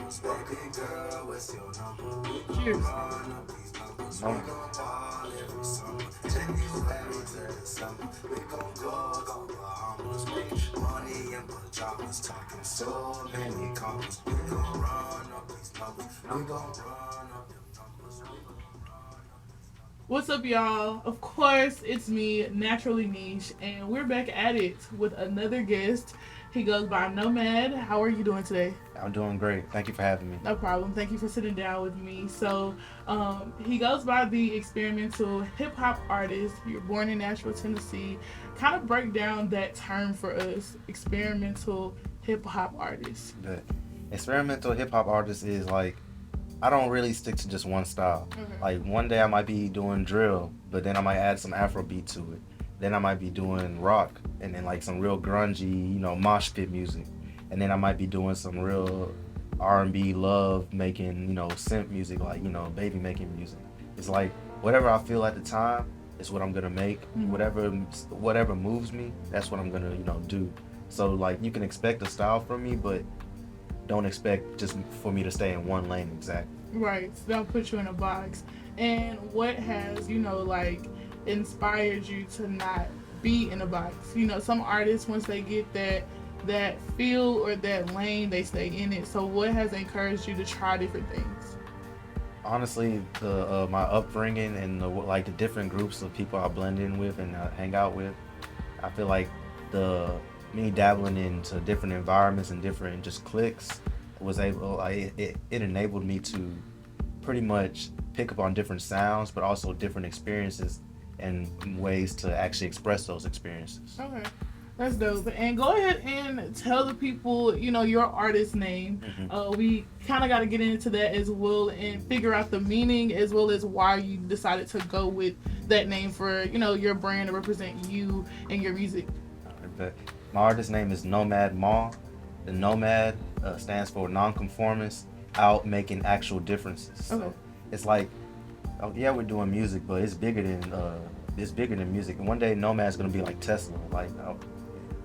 Cheers. What's up, y'all? Of course, it's me, Naturally Niche, and we're back at it with another guest. He goes by Nomad. How are you doing today? I'm doing great. Thank you for having me. No problem. Thank you for sitting down with me. So, he goes by the experimental hip hop artist. You're born in Nashville, Tennessee. Kind of break down that term for us, experimental hip hop artist. The experimental hip hop artist is like, I don't really stick to just one style. Okay. Like one day I might be doing drill, but then I might add some Afro beat to it. Then I might be doing rock and then like some real grungy, mosh pit music. And then I might be doing some real R&B love making, synth music, like, baby making music. It's like whatever I feel at the time is what I'm gonna make. Mhm. Whatever moves me, that's what I'm gonna, do. So like you can expect a style from me, but don't expect just for me to stay in one lane exactly. Right. So they'll put you in a box. And what has, inspired you to not be in a box? Some artists, once they get that feel or that lane, they stay in it. So what has encouraged you to try different things? Honestly, the my upbringing and the different groups of people I blend in with and hang out with, I feel like the me dabbling into different environments and different just cliques was able. It enabled me to pretty much pick up on different sounds, but also different experiences and ways to actually express those experiences. Okay. That's dope. And go ahead and tell the people, your artist name. Mm-hmm. We kind of got to get into that as well and figure out the meaning as well as why you decided to go with that name for, your brand to represent you and your music. But my artist name is NOMAD Ma. The NOMAD stands for nonconformist, out making actual differences. Okay. So it's like, oh, yeah, we're doing music, but it's bigger than music. And one day Nomad's gonna be like Tesla. Like,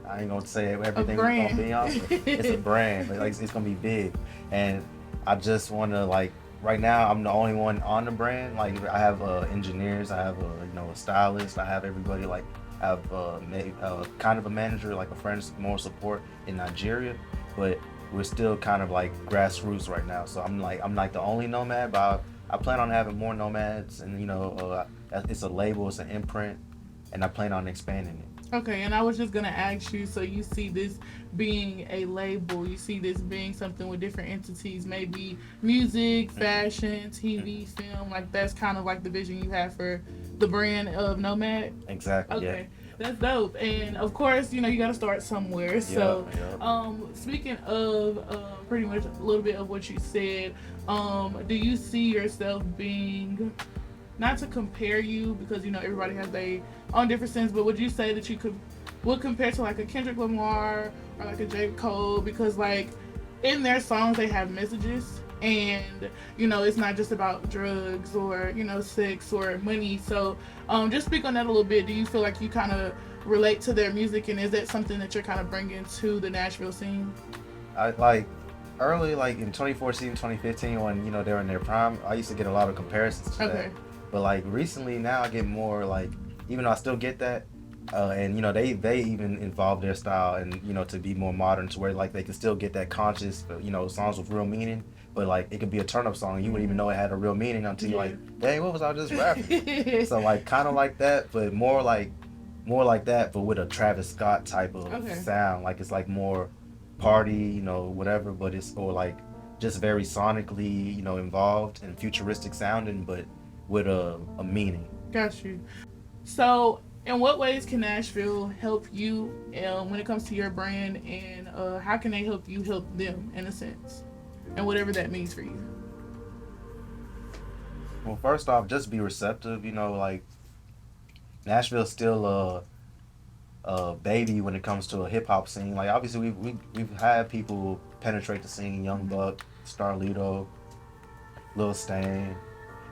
I ain't gonna say everything it's gonna be on, but it's a brand. Like it's gonna be big. And I just wanna right now I'm the only one on the brand. Like I have engineers, I have a stylist, I have everybody. Like I have kind of a manager, like a friend's more support in Nigeria, but we're still kind of like grassroots right now. So I'm like the only Nomad, but I plan on having more Nomads, and it's a label, it's an imprint, and I plan on expanding it. Okay, and I was just gonna ask you, so you see this being a label, you see this being something with different entities, maybe music, fashion, TV, film, like that's kind of like the vision you have for the brand of Nomad? Exactly, Okay. yeah. That's dope. And of course, you gotta start somewhere. So speaking of pretty much a little bit of what you said, do you see yourself being, not to compare you because everybody has their own different sense, but would you say that you would compare to like a Kendrick Lamar or like a J. Cole, because like in their songs they have messages, and it's not just about drugs or sex or money. So just speak on that a little bit. Do you feel like you kind of relate to their music, and is that something that you're kind of bringing to the Nashville scene? I like early, like in 2014, 2015, when they were in their prime, I used to get a lot of comparisons to that. But like recently now I get more like, even though I still get that, and they even evolved their style and to be more modern, to where like they can still get that conscious songs with real meaning, but like it could be a turn up song and you wouldn't even know it had a real meaning until you're like, dang, what was I just rapping? So like kind of like that, but more like that, but with a Travis Scott type of sound. Like it's like more party, whatever, but it's or like just very sonically, involved and futuristic sounding, but with a meaning. Got you. So in what ways can Nashville help you when it comes to your brand, and how can they help you help them in a sense, and whatever that means for you? Well, first off, just be receptive. Like Nashville's still a baby when it comes to a hip hop scene. Like obviously we've had people penetrate the scene, Young Buck, Starlito, Lil Stan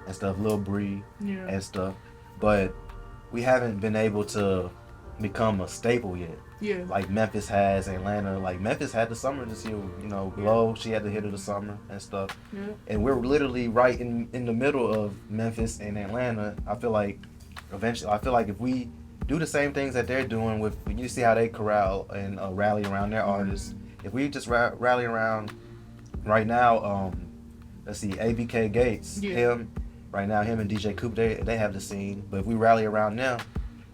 and stuff, Lil Bree and stuff, but we haven't been able to become a staple yet. Yeah. Like Memphis has, Atlanta. Like Memphis had the summer this year. You know, Blow, she had the hit of the summer and stuff. Yeah. And we're literally right in the middle of Memphis and Atlanta. I feel like if we do the same things that they're doing with, you see how they corral and rally around their artists. If we just rally around right now, let's see, ABK Gates, him and DJ Coop, they have the scene. But if we rally around them,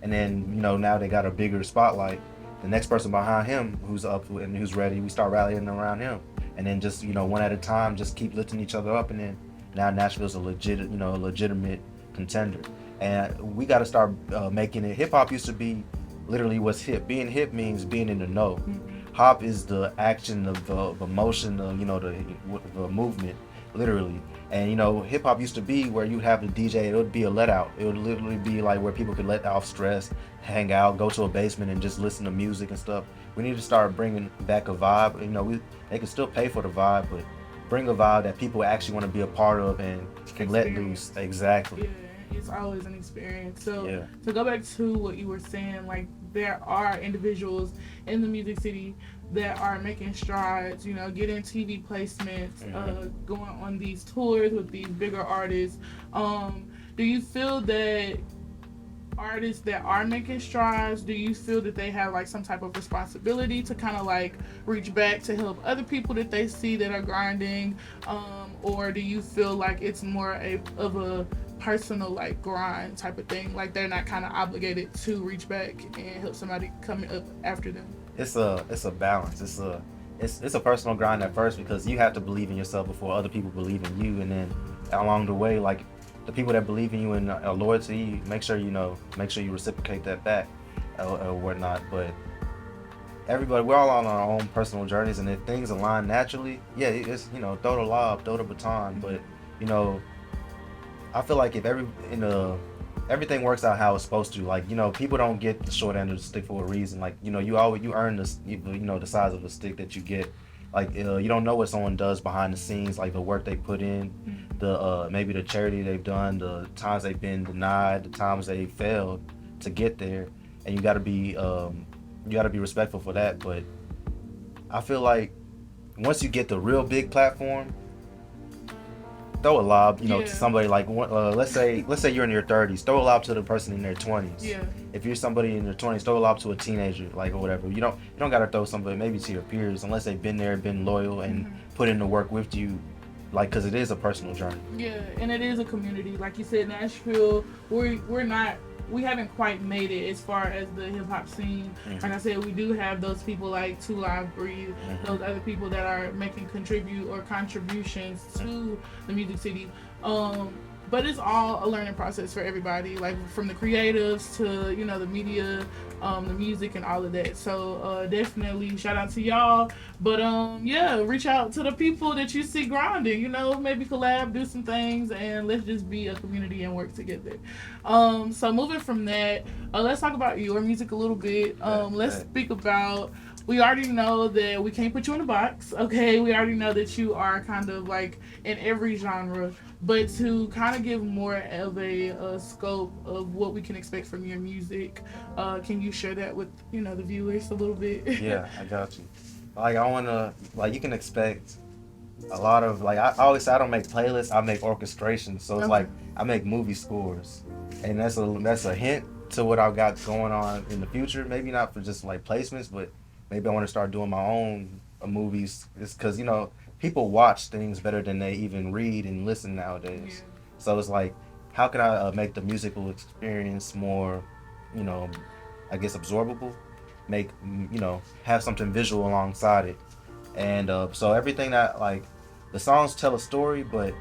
and then, you know, now they got a bigger spotlight, the next person behind him who's up and who's ready, we start rallying around him. And then just, you know, one at a time, just keep lifting each other up. And then now Nashville's a legitimate contender. And we got to start making it. Hip hop used to be literally what's hip. Being hip means being in the know. Hop is the action of the motion, you know, the movement, literally. And, you know, hip hop used to be where you'd have the DJ, it would be a let out. It would literally be like where people could let off stress, hang out, go to a basement and just listen to music and stuff. We need to start bringing back a vibe. You know, they can still pay for the vibe, but bring a vibe that people actually want to be a part of and can let loose. Exactly. Yeah, it's always an experience. So to go back to what you were saying, like there are individuals in the Music City that are making strides, you know, getting TV placements, going on these tours with these bigger artists. Do you feel that artists that are making strides, do you feel that they have like some type of responsibility to kind of like reach back to help other people that they see that are grinding, or do you feel like it's more of a personal like grind type of thing, like they're not kind of obligated to reach back and help somebody coming up after them? It's a balance. It's a personal grind at first, because you have to believe in yourself before other people believe in you, and then along the way, like the people that believe in you and are loyal to you, make sure you reciprocate that back or whatnot. But everybody, we're all on our own personal journeys, and if things align naturally, it's, you know, throw the lob, throw the baton. But, you know, I feel like if everything works out how it's supposed to, like, you know, people don't get the short end of the stick for a reason. Like, you know, you earn the size of the stick that you get. Like, you don't know what someone does behind the scenes, like the work they put in, the maybe the charity they've done, the times they've been denied, the times they failed to get there, and you got to be respectful for that. But I feel like once you get the real big platform, throw a lob, you know, to somebody like, let's say you're in your 30s, throw a lob to the person in their 20s. Yeah. If you're somebody in their 20s, throw a lob to a teenager, like, or whatever. You don't gotta throw somebody maybe to your peers, unless they've been there, been loyal, and put in the work with you, like, because it is a personal journey. Yeah, and it is a community. Like you said, Nashville, we haven't quite made it as far as the hip hop scene. Like I said, we do have those people like Two Live Breathe, those other people that are making contributions to the Music City. But it's all a learning process for everybody, like from the creatives to, you know, the media, the music and all of that. So definitely shout out to y'all. But reach out to the people that you see grinding, you know, maybe collab, do some things, and let's just be a community and work together. So moving from that, let's talk about your music a little bit. Let's speak about, we already know that we can't put you in a box, okay? We already know that you are kind of like in every genre, but to kind of give more of a scope of what we can expect from your music, can you share that with, you know, the viewers a little bit? Yeah, I got you. Like, I want to, like, you can expect a lot of, like, I always say I don't make playlists, I make orchestrations. So it's like I make movie scores, and that's a hint to what I've got going on in the future. Maybe not for just like placements, but maybe I want to start doing my own movies. It's because, you know, people watch things better than they even read and listen nowadays. So it's like, how can I make the musical experience more, you know, I guess absorbable, make, you know, have something visual alongside it. And so everything that, like, the songs tell a story, but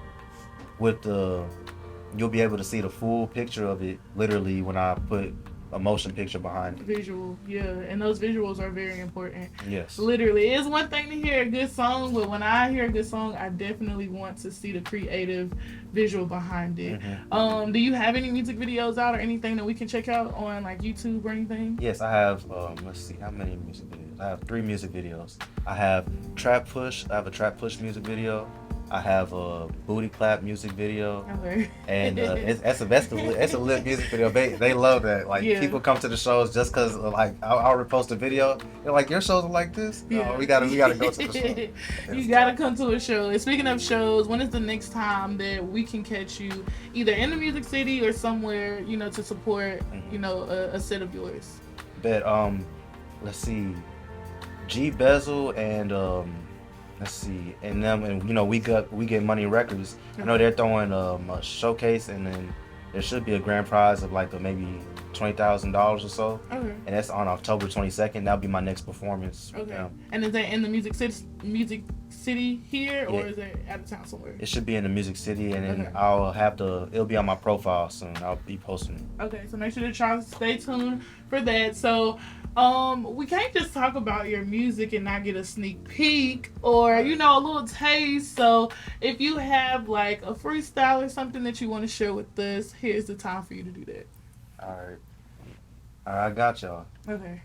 with you'll be able to see the full picture of it literally when I put a motion picture behind it. Visual, and those visuals are very important. Yes. Literally, it's one thing to hear a good song, but when I hear a good song, I definitely want to see the creative visual behind it. Do you have any music videos out or anything that we can check out on like YouTube or anything? Yes, I have, let's see, how many music videos? I have 3 music videos. I have a Trap Push music video. I have a booty clap music video, Okay. and it's a lit music video. They love that. Like people come to the shows just because like I'll repost a video. They're like, your shows are like this. Yeah. No, we gotta go to the show. You gotta come to a show. And speaking of shows, when is the next time that we can catch you either in the Music City or somewhere, you know, to support, you know, a set of yours? But let's see, G Bezel and let's see, and them, and you know, we get Money Records. I know they're throwing a showcase, and then there should be a grand prize of like maybe $20,000 or so. Okay. And that's on October 22nd. That'll be my next performance. Okay. And is that in the Music City here, or is it out of town somewhere? It should be in the Music City, and then it'll be on my profile soon. I'll be posting it. Okay, so make sure to try to stay tuned for that. So, we can't just talk about your music and not get a sneak peek or, you know, a little taste. So, if you have like a freestyle or something that you want to share with us, here's the time for you to do that. All right, I got y'all. Okay.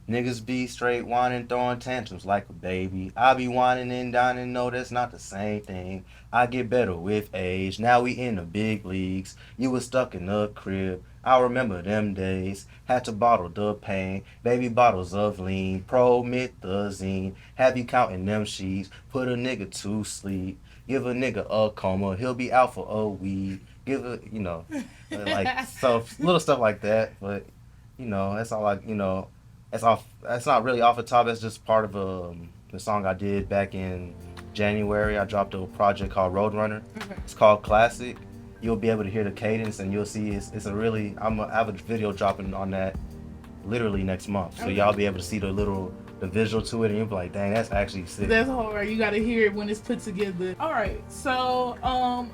Niggas be straight whining, throwing tantrums like a baby. I be whining and dining, no, that's not the same thing. I get better with age, now we in the big leagues. You was stuck in the crib, I remember them days. Had to bottle the pain, baby bottles of lean. Promethazine, have you counting them sheets. Put a nigga to sleep, give a nigga a coma. He'll be out for a week. Give a, you know, like, so little stuff like that. But, you know, that's all you know. That's not really off the top. That's just part of the song I did back in January. I dropped a project called Roadrunner. Okay. It's called Classic. You'll be able to hear the cadence, and you'll see it's a really. I have a video dropping on that literally next month, so y'all be able to see the visual to it, and you'll be like, dang, that's actually sick. That's hard. You got to hear it when it's put together. All right. So,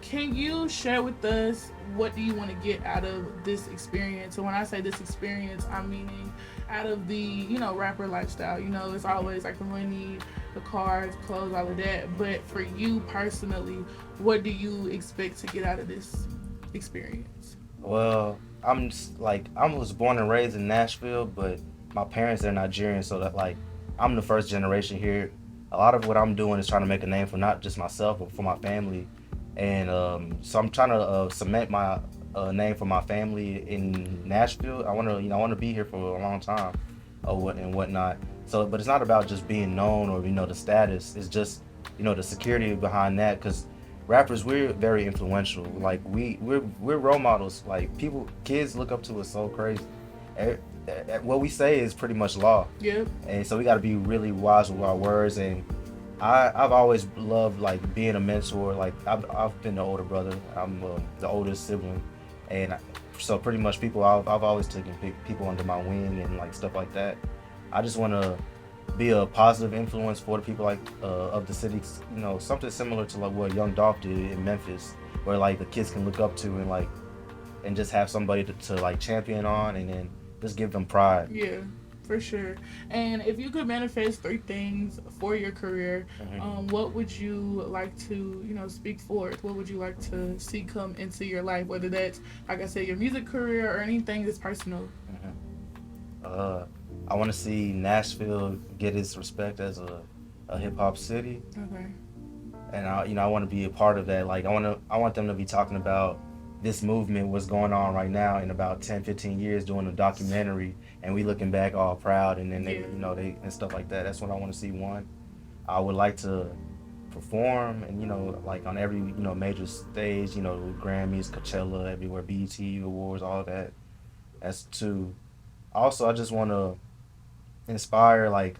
can you share with us what do you want to get out of this experience? So when I say this experience, I'm meaning out of the, you know, rapper lifestyle. You know, it's always like the money, the cars, clothes, all of that. But for you personally, what do you expect to get out of this experience? Well, I was born and raised in Nashville, but my parents are Nigerian, so that like I'm the first generation here. A lot of what I'm doing is trying to make a name for not just myself, but for my family. And so I'm trying to cement my name for my family in Nashville. I want to be here for a long time, and whatnot. So, but it's not about just being known or, you know, the status. It's just, you know, the security behind that. Because rappers, we're very influential. Like we're role models. Like kids look up to us so crazy. What we say is pretty much law. Yeah. And so we got to be really wise with our words. And I've always loved like being a mentor. Like I've been the older brother. I'm the oldest sibling, and so pretty much I've always taken people under my wing and like stuff like that. I just want to be a positive influence for the people like of the city. You know, something similar to like what Young Dolph did in Memphis, where like the kids can look up to and just have somebody to like champion on, and then just give them pride. Yeah. For sure. And if you could manifest 3 things for your career, what would you like to, you know, speak forth? What would you like to see come into your life? Whether that's, like I said, your music career or anything that's personal. I want to see Nashville get its respect as a hip hop city. Okay. And I want to be a part of that. Like I want them to be talking about this movement, what's going on right now, in about 10-15 years, doing a documentary, and we looking back all proud, and then they and stuff like that. That's what I want to see. One, I would like to perform, and, you know, like on every, you know, major stage, you know, Grammys, Coachella, everywhere, BET Awards, all that. That's 2. Also, I just want to inspire, like,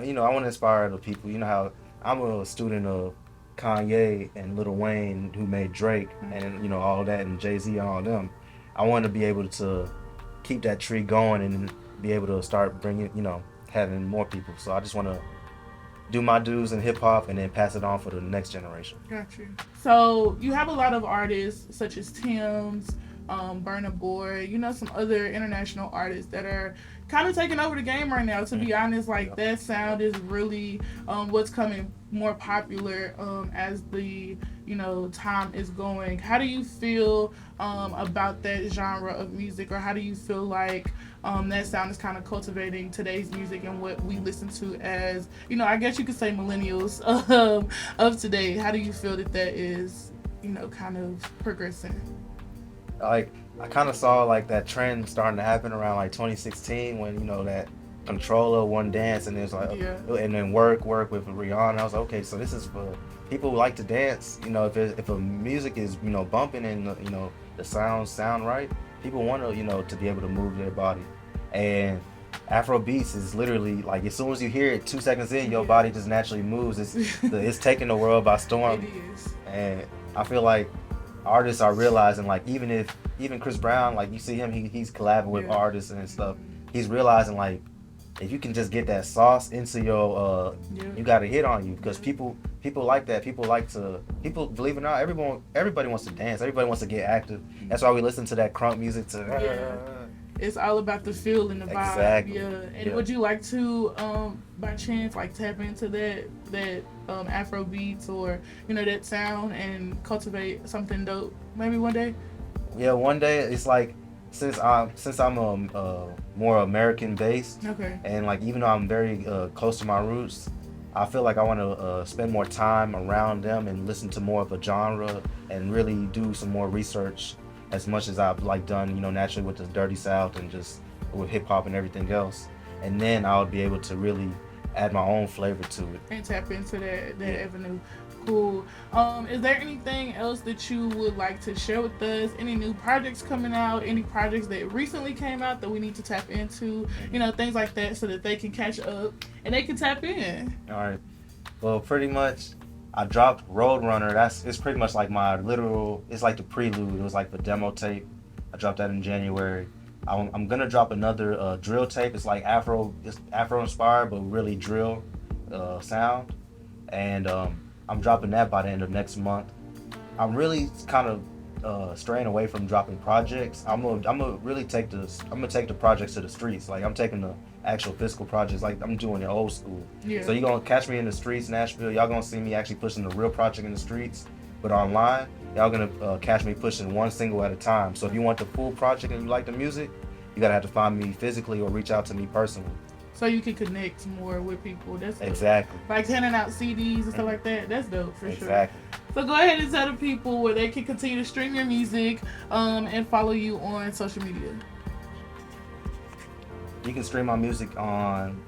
you know, I want to inspire the people. You know how I'm a student of Kanye and Lil Wayne, who made Drake, and, you know, all that, and Jay-Z and all them. I want to be able to keep that tree going and be able to start bringing, you know, having more people. So I just want to do my dues in hip hop and then pass it on for the next generation. Got you. So you have a lot of artists such as Tim's, Burna Boy, some other international artists that are kind of taking over the game right now. To be honest, like that sound is really what's coming more popular as the time is going. How do you feel about that genre of music, or how do you feel like that sound is kind of cultivating today's music and what we listen to as I guess you could say millennials of today? How do you feel that is kind of progressing? Like, I kind of saw like that trend starting to happen around like 2016 when that Controller One Dance, and there's like and then work with Rihanna. I was like, okay, so this is for people who like to dance. If a music is bumping and the sound right, people want to be able to move their body. And Afro beats is literally like, as soon as you hear it 2 seconds in, your body just naturally moves. It's taking the world by storm. It is. And I feel like artists are realizing, like, even Chris Brown, like you see him, he's collabing with artists and stuff. He's realizing, like, if you can just get that sauce into your you got a hit on you, because people like that. People believe it or not, everybody wants to dance, everybody wants to get active. That's why we listen to that crunk music It's all about the feel and the vibe. Exactly. And would you like to by chance like tap into that Afro beats or that sound and cultivate something dope maybe one day? Yeah, one day. It's like, since I'm more American based, and like, even though I'm very close to my roots, I feel like I want to spend more time around them and listen to more of a genre and really do some more research, as much as I've like done naturally with the Dirty South and just with hip hop and everything else. And then I'll be able to really add my own flavor to it and tap into that avenue. Cool. Is there anything else that you would like to share with us? Any new projects coming out? Any projects that recently came out that we need to tap into? Things like that, so that they can catch up and they can tap in. All right. Well, pretty much, I dropped Roadrunner. It's pretty much like my literal. It's like the prelude. It was like the demo tape. I dropped that in January. I'm gonna drop another drill tape. It's like Afro inspired, but really drill sound. And I'm dropping that by the end of next month. I'm really kind of straying away from dropping projects. I'm gonna really take the projects to the streets. Like, I'm taking the actual physical projects, like I'm doing it old school. So you're gonna catch me in the streets, Nashville. Y'all gonna see me actually pushing the real project in the streets. But online, y'all gonna catch me pushing one single at a time. So if you want the full project and you like the music, you gotta have to find me physically or reach out to me personally. So you can connect more with people. That's dope. Exactly. Like handing out CDs and stuff like that. That's dope for sure. Exactly. So go ahead and tell the people where they can continue to stream your music and follow you on social media. You can stream my music on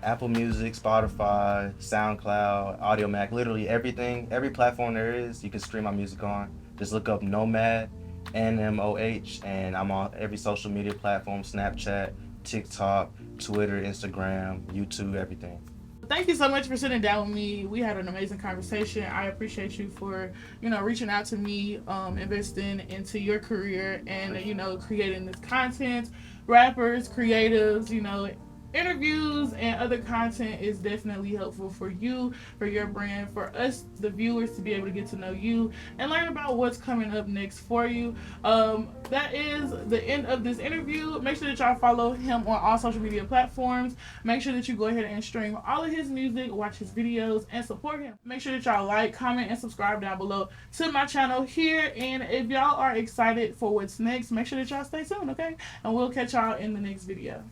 Apple Music, Spotify, SoundCloud, AudioMac, literally everything. Every platform there is, you can stream my music on. Just look up NOMAD, NMOH, and I'm on every social media platform: Snapchat, TikTok, Twitter, Instagram, YouTube, everything. Thank you so much for sitting down with me. We had an amazing conversation. I appreciate you for, reaching out to me, investing into your career and, creating this content. Rappers, creatives, interviews and other content is definitely helpful for you, for your brand, for us, the viewers, to be able to get to know you and learn about what's coming up next for you. That is the end of this interview. Make sure that y'all follow him on all social media platforms. Make sure that you go ahead and stream all of his music, watch his videos, and support him. Make sure that y'all like, comment, and subscribe down below to my channel here. And if y'all are excited for what's next, make sure that y'all stay tuned, okay? And we'll catch y'all in the next video.